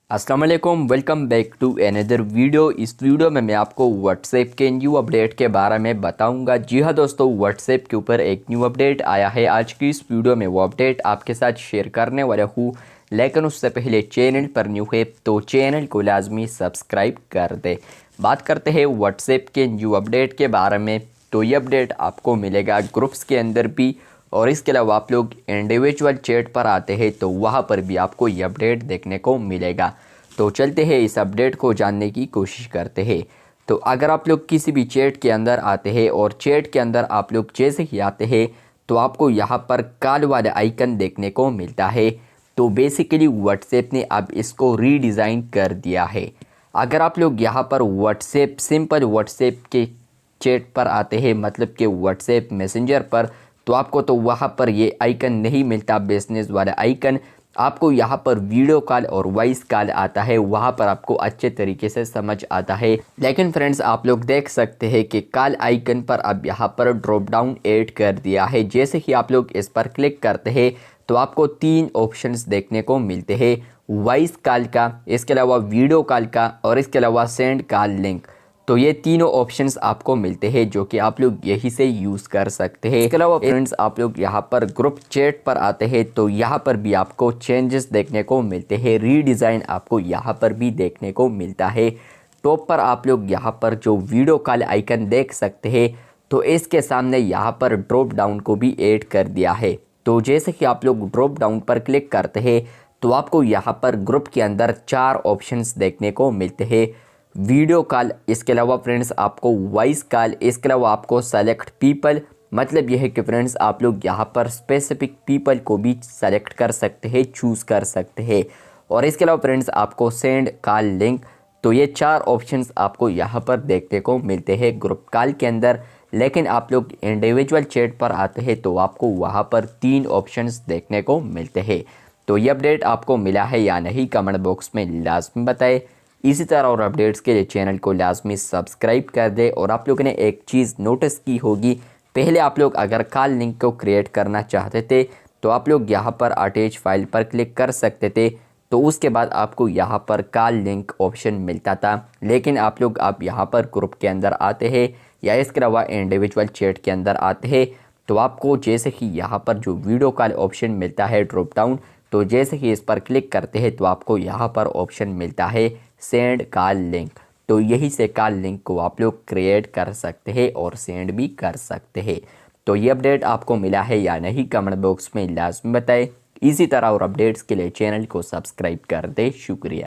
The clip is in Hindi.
अस्सलाम वालेकुम, welcome back to another video. इस वीडियो में मैं आपको व्हाट्सएप के न्यू अपडेट के बारे में बताऊंगा। जी हाँ दोस्तों, व्हाट्सएप के ऊपर एक न्यू अपडेट आया है। आज की इस वीडियो में वो अपडेट आपके साथ शेयर करने वाला हूँ, लेकिन उससे पहले चैनल पर न्यू है तो चैनल को लाजमी सब्सक्राइब कर दे। बात करते हैं व्हाट्सएप के न्यू अपडेट के बारे में। तो ये अपडेट आपको मिलेगा ग्रुप्स के अंदर भी, और इसके अलावा आप लोग इंडिविजुअल चैट पर आते हैं तो वहाँ पर भी आपको ये अपडेट देखने को मिलेगा। तो चलते हैं इस अपडेट को जानने की कोशिश करते हैं। तो अगर आप लोग किसी भी चैट के अंदर आते हैं और चैट के अंदर आप लोग जैसे ही आते हैं तो आपको यहाँ पर कॉल वाला आइकन देखने को मिलता है। तो बेसिकली व्हाट्सएप ने अब इसको रीडिज़ाइन कर दिया है। अगर आप लोग यहाँ पर व्हाट्सएप सिंपल व्हाट्सएप के चैट पर आते हैं, मतलब कि व्हाट्सएप मैसेंजर पर, तो आपको तो वहाँ पर ये आइकन नहीं मिलता, बिजनेस वाला आइकन। आपको यहाँ पर वीडियो कॉल और वॉइस कॉल आता है, वहाँ पर आपको अच्छे तरीके से समझ आता है। लेकिन फ्रेंड्स, आप लोग देख सकते हैं कि कॉल आइकन पर अब यहाँ पर ड्रॉप डाउन ऐड कर दिया है। जैसे ही आप लोग इस पर क्लिक करते हैं तो आपको 3 ऑप्शंस देखने को मिलते हैं, वॉइस कॉल का, इसके अलावा वीडियो कॉल का, और इसके अलावा सेंड कॉल लिंक। तो ये तीनों ऑप्शंस आपको मिलते हैं जो कि आप लोग यही से यूज़ कर सकते हैं। इसके अलावा फ्रेंड्स, आप लोग यहाँ पर ग्रुप चैट पर आते हैं तो यहाँ पर भी आपको चेंजेस देखने को मिलते हैं, रीडिज़ाइन आपको यहाँ पर भी देखने को मिलता है। टॉप पर आप लोग यहाँ पर जो वीडियो कॉल आइकन देख सकते हैं, तो इसके सामने यहाँ पर ड्रॉप डाउन को भी ऐड कर दिया है। तो जैसे कि आप लोग ड्रॉप डाउन पर क्लिक करते हैं तो आपको यहाँ पर ग्रुप के अंदर 4 ऑप्शंस देखने को मिलते हैं, वीडियो कॉल, इसके अलावा फ्रेंड्स आपको वॉइस कॉल, इसके अलावा आपको सेलेक्ट पीपल। मतलब यह है कि फ्रेंड्स आप लोग यहाँ पर स्पेसिफिक पीपल को भी सेलेक्ट कर सकते हैं, चूज़ कर सकते हैं। और इसके अलावा फ्रेंड्स आपको सेंड कॉल लिंक। तो ये 4 ऑप्शंस आपको यहाँ पर देखने को मिलते हैं ग्रुप कॉल के अंदर। लेकिन आप लोग इंडिविजुअल चैट पर आते हैं तो आपको वहाँ पर 3 ऑप्शंस देखने को मिलते हैं। तो ये अपडेट आपको मिला है या नहीं, कमेंट बॉक्स में लाजमी बताएं। इसी तरह और अपडेट्स के लिए चैनल को लाजमी सब्सक्राइब कर दे। और आप लोगों ने एक चीज़ नोटिस की होगी, पहले आप लोग अगर कॉल लिंक को क्रिएट करना चाहते थे तो आप लोग यहाँ पर अटैच फाइल पर क्लिक कर सकते थे, तो उसके बाद आपको यहाँ पर कॉल लिंक ऑप्शन मिलता था। लेकिन आप लोग अब यहाँ पर ग्रुप के अंदर आते हैं या इसके अलावा इंडिविजुअल चैट के अंदर आते हैं तो आपको जैसे ही यहाँ पर जो वीडियो कॉल ऑप्शन मिलता है ड्रॉप डाउन, तो जैसे ही इस पर क्लिक करते हैं तो आपको यहाँ पर ऑप्शन मिलता है सेंड कॉल लिंक। तो यही से कॉल लिंक को आप लोग क्रिएट कर सकते हैं और सेंड भी कर सकते हैं। तो ये अपडेट आपको मिला है या नहीं, कमेंट बॉक्स में लाजमी बताएं। इसी तरह और अपडेट्स के लिए चैनल को सब्सक्राइब कर दे। शुक्रिया।